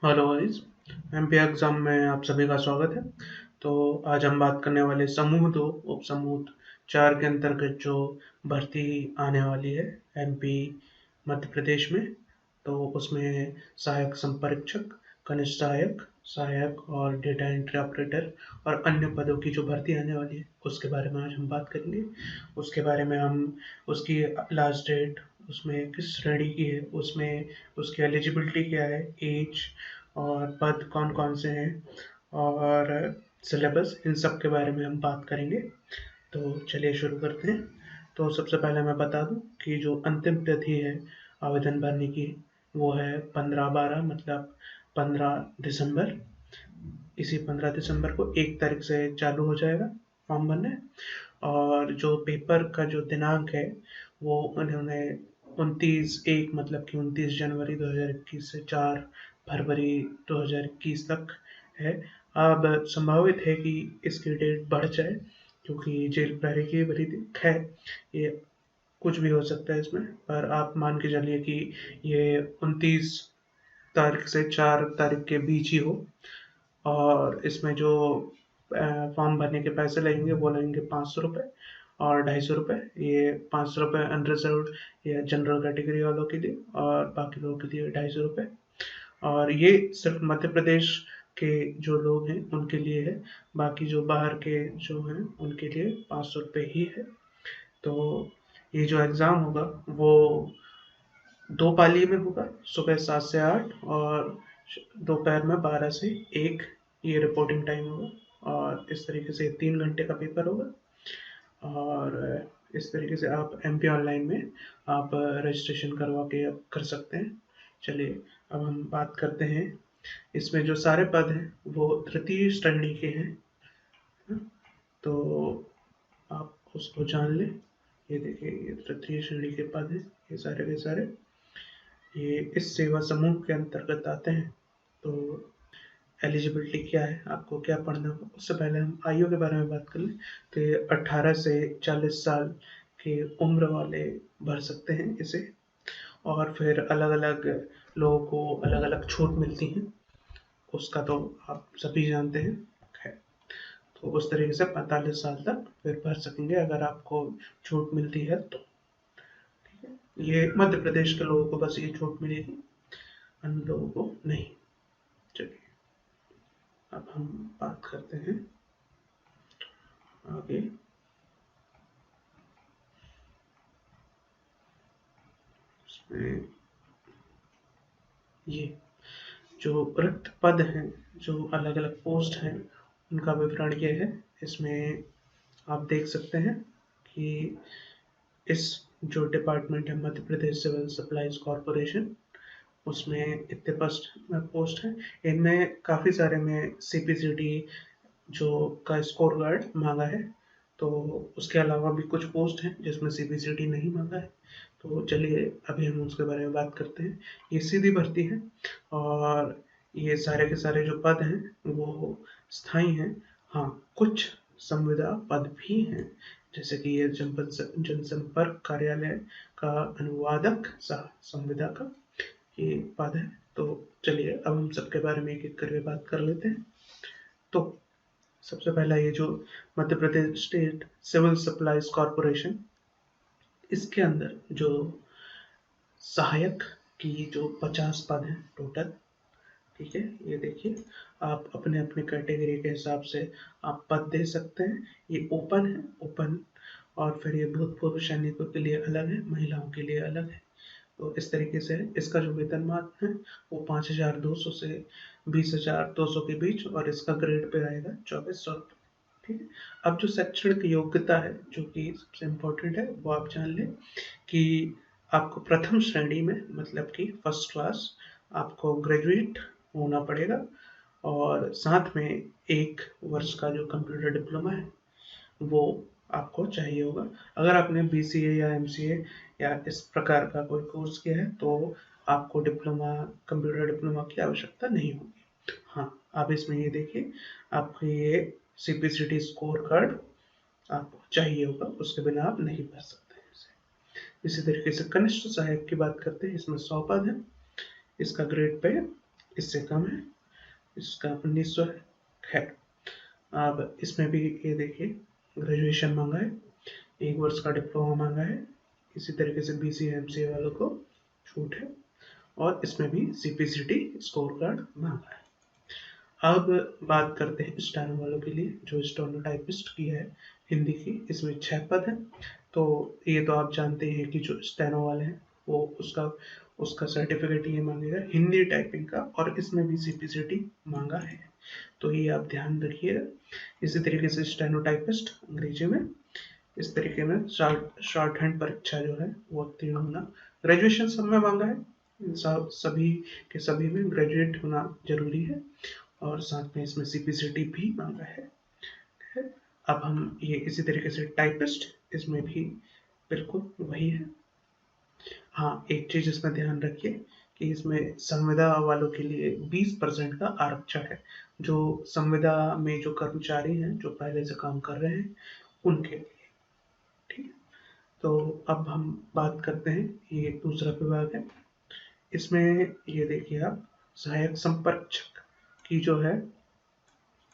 Hello guys. MP exam में आप सभी का स्वागत है। तो आज हम बात करने वाले समूह 2 उप समूह 4 के अंतर्गत जो भर्ती आने वाली है एमपी मध्य प्रदेश में। तो उसमें सहायक संपरीक्षक, कनिष्ठ सहायक, सहायक और डेटा एंट्री ऑपरेटर और अन्य पदों की जो भर्ती आने वाली है उसके बारे में आज हम बात करेंगे। उसके बारे में हम उसकी लास्ट डेट, उसमें किस श्रेणी की है, उसमें उसकी एलिजिबिलिटी क्या है, एज और पद कौन-कौन से हैं और सिलेबस, इन सब के बारे में हम बात करेंगे। तो चलिए शुरू करते हैं। तो सबसे पहले मैं बता दूं कि जो अंतिम तिथि है आवेदन भरने की, वो है 15/12 मतलब 15 दिसंबर। इसी 15 दिसंबर को 1 तारीख से चालू हो जाएगा फॉर्म भरने। और जो पेपर का जो दिनांक है वो उन्होंने 29/1 मतलब कि 29 जनवरी 2021 से 4 फरवरी 2021 तक है। अब संभावित है कि इसकी डेट बढ़ जाए क्योंकि जेल प्रहरी की भरी थी। खैर, ये कुछ भी हो सकता है इसमें, पर आप मान के चलिए कि ये 29 तारीख से 4 तारीख के बीच ही हो। और इसमें जो फॉर्म भरने के पैसे लगेंगे वो लगेंगे 500 रुपये और 250 रुपये। ये 500 रुपये अनरिजर्व्ड या जनरल कैटेगरी वालों के लिए और बाकी लोगों के लिए 250 रुपये। और ये सिर्फ मध्य प्रदेश के जो लोग हैं उनके लिए है। बाकी जो बाहर के जो हैं उनके लिए 500 रुपये ही है। तो ये जो एग्ज़ाम होगा वो 2 पाली में होगा, सुबह 7 से 8 और दोपहर में 12 से 1 ये रिपोर्टिंग टाइम होगा। और इस तरीके से 3 घंटे का पेपर होगा। और इस तरीके से आप एमपी ऑनलाइन में आप रजिस्ट्रेशन करवा के कर सकते हैं। चलिए अब हम बात करते हैं। इसमें जो सारे पद हैं वो तृतीय श्रेणी के हैं, तो आप उसको जान लें। ये देखिए, ये तृतीय श्रेणी के पद हैं, ये सारे के सारे ये इस सेवा समूह के अंतर्गत आते हैं। तो एलिजिबिलिटी क्या है, आपको क्या पढ़ना होगा, उससे पहले हम आयु के बारे में बात कर लें। तो ये 18 से 40 साल की उम्र वाले भर सकते हैं इसे। और फिर अलग अलग लोगों को अलग अलग छूट मिलती हैं, उसका तो आप सभी जानते हैं। खैर, तो उस तरीके से 45 साल तक फिर भर सकेंगे अगर आपको छूट मिलती है तो। ठीक है, ये मध्य प्रदेश के लोगों को बस ये छूट मिलेगी, अन्य लोगों को नहीं। चलिए अब हम बात करते हैं आगे। इसमें ये जो रिक्त पद हैं, जो अलग अलग पोस्ट हैं, उनका विवरण ये है। इसमें आप देख सकते हैं कि इस जो डिपार्टमेंट है Madhya Pradesh civil supplies corporation, उसमें इतने पोस्ट हैं। इनमें काफ़ी सारे में सीपीसीटी जो का स्कोर गार्ड मांगा है। तो उसके अलावा भी कुछ पोस्ट हैं जिसमें सीपीसीटी नहीं मांगा है। तो चलिए अभी हम उसके बारे में बात करते हैं। ये सीधी भर्ती है और ये सारे के सारे जो पद हैं वो स्थायी हैं। हाँ, कुछ संविदा पद भी हैं, जैसे कि ये जनसंपर्क कार्यालय का अनुवादक सह संविदा का ये पद है। तो चलिए अब हम सबके बारे में एक एक करके बात कर लेते हैं। तो सबसे पहला ये जो Madhya Pradesh state civil supplies corporation, इसके अंदर जो सहायक की जो 50 पद हैं टोटल। ठीक है, ये देखिए, आप अपने अपने कैटेगरी के हिसाब से आप पद दे सकते हैं। ये ओपन है, ओपन। और फिर ये भूतपूर्व सैनिकों के लिए अलग है, महिलाओं के लिए अलग है। तो इस तरीके से है। इसका जो वेतनमान है वो 5,200 से 20,200 के बीच और इसका ग्रेड पे आएगा 2400 रुपये। ठीक है। अब जो शैक्षणिक योग्यता है जो कि सबसे इम्पोर्टेंट है वो आप जान लें कि आपको प्रथम श्रेणी में मतलब कि फर्स्ट क्लास आपको ग्रेजुएट होना पड़ेगा। और साथ में 1 वर्ष का जो कंप्यूटर डिप्लोमा है वो आपको चाहिए होगा। अगर आपने बीसीए या एमसीए या इस प्रकार का कोई कोर्स किया है तो आपको डिप्लोमा, कंप्यूटर डिप्लोमा की आवश्यकता नहीं होगी। हाँ, आप इसमें ये देखिए, आपको ये सीपीसीटी स्कोर कार्ड आपको चाहिए होगा, उसके बिना आप नहीं भर सकते हैं इसे। इसी तरीके से कनिष्ठ सहायक की बात करते हैं। इसमें 100 पद है, इसका ग्रेड पे इससे कम है, इसका 1900 है। खैर, अब इसमें भी ये देखिए ग्रेजुएशन मांगा है, 1 वर्ष का डिप्लोमा मांगा है। इसी तरीके से BCA MCA वालों को छूट है, और इसमें भी CPCT स्कोर कार्ड मांगा है। अब बात करते हैं स्टेनो वालों के लिए, जो स्टेनोटाइपिस्ट की है हिंदी की, इसमें 6 पद हैं। तो ये तो आप जानते हैं कि जो स्टेनो वाले हैं वो उसका उसका सर्टिफिकेट ये मांगेगा हिंदी टाइपिंग का, और इसमें भी CPCT मांगा है, तो ये आप ध्यान रखिएगा। इसी तरीके से स्टेनोटाइपिस्ट अंग्रेजी में इस तरीके में शॉर्ट हैंड परीक्षा जो है वो उत्तीर्ण होना, ग्रेजुएशन सब में मांगा है, सभी के सभी में ग्रेजुएट होना जरूरी है, और साथ में इसमें CPCT भी मांगा है। अब हम ये इसी तरीके से टाइपिस्ट, इसमें भी बिल्कुल वही है। हाँ, एक चीज इसमें ध्यान रखिए कि इसमें संविदा वालों के लिए 20% का आरक्षण है, जो संविदा में जो कर्मचारी हैं जो पहले से काम कर रहे हैं उनके लिए। ठीक है, तो अब हम बात करते हैं, ये दूसरा विभाग है। इसमें ये देखिए आप, सहायक संपर्क की जो है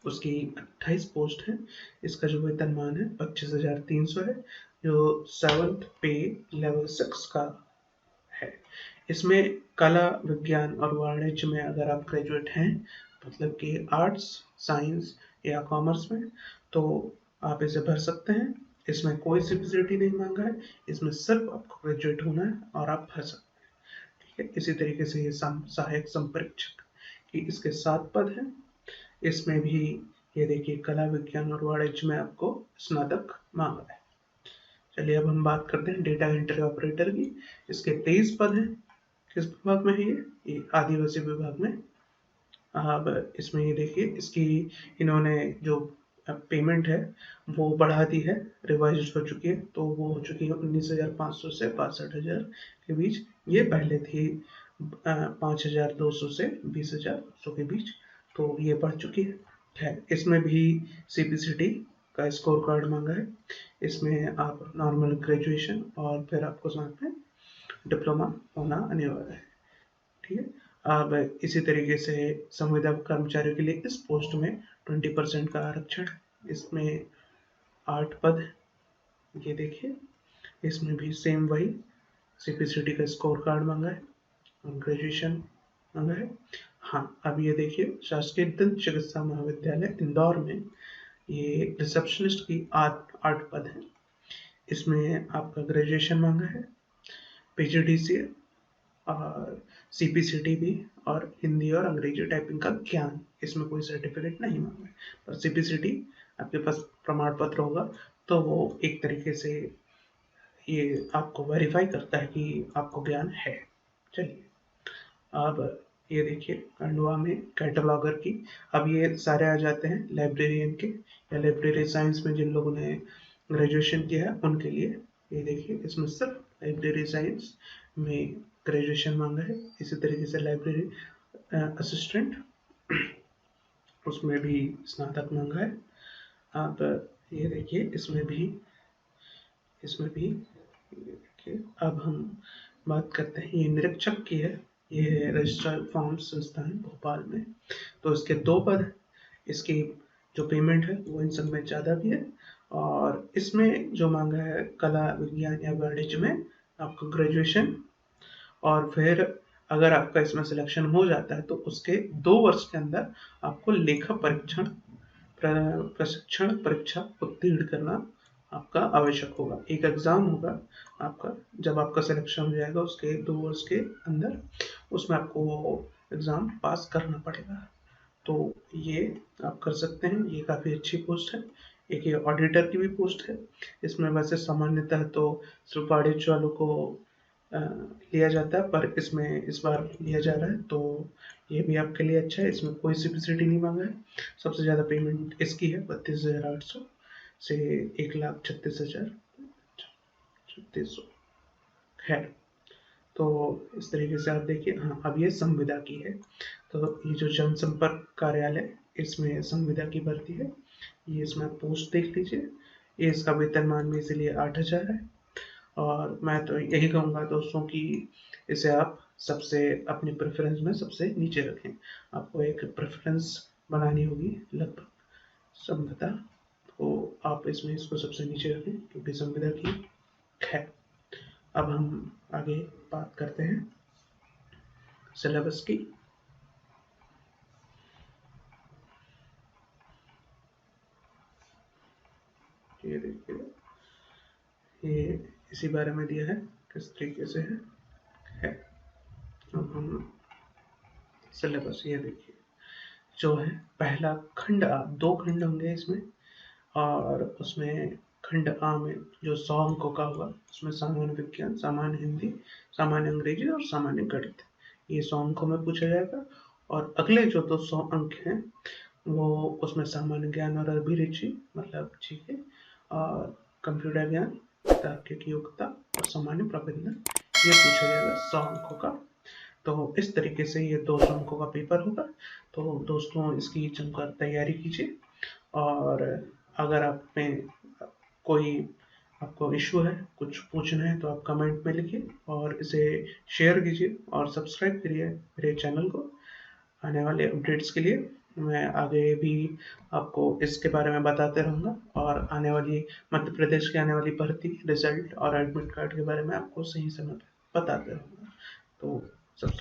उसकी 28 पोस्ट है। इसका जो वेतनमान है 25,300 है, जो 7th पे लेवल 6 का है। इसमें कला, विज्ञान और वाणिज्य में अगर आप ग्रेजुएट हैं, मतलब कि आर्ट्स, साइंस या कॉमर्स में, तो आप इसे भर सकते हैं। इसमें कोई CPCT नहीं मांगा है, इसमें सिर्फ आपको ग्रेजुएट होना है और आप भर सकते हैं। ठीक है, इसी तरीके से ये सहायक संप्रेक्षक की इसके 7 पद हैं। इसमें भी ये देखिए कला, विज्ञान और वाणिज्य में आपको स्नातक मांगा है। चलिए अब हम बात करते हैं डेटा एंट्री ऑपरेटर की। इसके 23 पद हैं। किस विभाग में है ये आदिवासी विभाग में। अब इसमें ये देखिए इसकी इन्होंने जो पेमेंट है वो बढ़ा दी है, रिवाइज हो चुकी है, तो वो हो चुकी है 19,500 से 62,000 के बीच। ये पहले थी 5,200 से 20,200 के बीच, तो ये बढ़ चुकी है। इसमें भी CPCT का स्कोर कार्ड मांगा है। इसमें आप नॉर्मल ग्रेजुएशन और फिर आपको साथ में डिप्लोमा होना अनिवार्य है। ठीक है, अब इसी तरीके से संविदा कर्मचारियों के लिए इस पोस्ट में 20% का आरक्षण, इसमें 8 पद, ये देखिए इसमें भी सेम वही CPCT का स्कोर कार्ड मांगा है और ग्रेजुएशन मांगा है। हाँ, अब ये देखिए शासकीय दंत चिकित्सा महाविद्यालय इंदौर में ये रिसेप्शनिस्ट की 8 पद हैं। इसमें आपका ग्रेजुएशन मांगा है, PGDCA और CPCT भी, और हिंदी और अंग्रेजी टाइपिंग का ज्ञान। इसमें कोई सर्टिफिकेट नहीं मांगा है, पर CPCT आपके पास प्रमाण पत्र होगा तो वो एक तरीके से ये आपको वेरीफाई करता है कि आपको ज्ञान है। चलिए अब ये देखिए खंडवा में कैटलॉगर की, अब ये सारे आ जाते हैं लाइब्रेरियन के या लाइब्रेरी साइंस में जिन लोगों ने ग्रेजुएशन किया है उनके लिए। ये देखिए इसमें सिर्फ लाइब्रेरी साइंस में ग्रेजुएशन मांगा है। इसी तरीके से लाइब्रेरी असिस्टेंट, उसमें भी स्नातक मांगा है। अब ये देखिए इसमें भी देखिए, अब हम बात करते हैं, ये निरीक्षक की है, ये रजिस्ट्रार फॉर्म संस्था है भोपाल में, तो इसके 2 पद हैं। इसकी जो पेमेंट है वो इन सब में ज़्यादा भी है, और इसमें जो मांगा है कला, विज्ञान या वाणिज्य में आपको ग्रेजुएशन, और फिर अगर आपका इसमें सिलेक्शन हो जाता है तो उसके 2 वर्ष के अंदर आपको लेखा परीक्षण प्रशिक्षण परीक्षा उत्तीर्ण करना आपका आवश्यक होगा। एक एग्जाम होगा आपका, जब आपका सिलेक्शन हो जाएगा उसके 2 वर्ष के अंदर, उसमें आपको वो एग्जाम पास करना पड़ेगा। तो ये आप कर सकते हैं, ये काफ़ी अच्छी पोस्ट है। एक ये ऑडिटर की भी पोस्ट है। इसमें वैसे सामान्यतः तो सिर्फ वाणिज्य वालों को लिया जाता है, पर इसमें इस बार लिया जा रहा है, तो ये भी आपके लिए अच्छा है। इसमें कोई CPCT नहीं मांगा है। सबसे ज़्यादा पेमेंट इसकी है 32,800 से 1,36,600। खैर, तो इस तरीके से आप देखिए। हाँ, अब ये संविदा की है, तो ये जो जनसंपर्क कार्यालय, इसमें संविदा की भर्ती है। ये इसमें पोस्ट देख लीजिए, ये इसका वेतनमान भी इसीलिए 8,000 है, और मैं तो यही कहूँगा दोस्तों कि इसे आप सबसे अपनी प्रेफरेंस में सबसे नीचे रखें। आपको एक प्रेफरेंस बनानी होगी लगभग संविदा, तो आप इसमें इसको सबसे नीचे रखें क्योंकि संविदा की है। अब हम आगे बात करते हैं सिलेबस की। ये देखिए, ये इसी बारे में दिया है किस तरीके से है। अब हम सिलेबस ये देखिए, जो है पहला खंड आ, 2 खंड होंगे इसमें, और उसमें खंड आ में जो 100 अंकों का होगा उसमें सामान्य विज्ञान, सामान्य हिंदी, सामान्य अंग्रेजी और सामान्य गणित, ये 100 अंकों में पूछा जाएगा। और अगले जो 200 अंक हैं वो उसमें सामान्य ज्ञान और अभिरुचि मतलब जीके, और कंप्यूटर ज्ञान, तार्किक योग्यता और सामान्य प्रबंधन, ये पूछा जाएगा 100 अंकों का। तो इस तरीके से ये 200 अंकों का पेपर होगा। तो दोस्तों इसकी जमकर तैयारी कीजिए, और अगर आप में कोई आपको इशू है, कुछ पूछना है, तो आप कमेंट में लिखिए और इसे शेयर कीजिए और सब्सक्राइब करिए मेरे चैनल को आने वाले अपडेट्स के लिए। मैं आगे भी आपको इसके बारे में बताते रहूँगा, और आने वाली मध्य प्रदेश की आने वाली भर्ती, रिजल्ट और एडमिट कार्ड के बारे में आपको सही समय पर बताते रहूँगा। तो सब्सक्राइब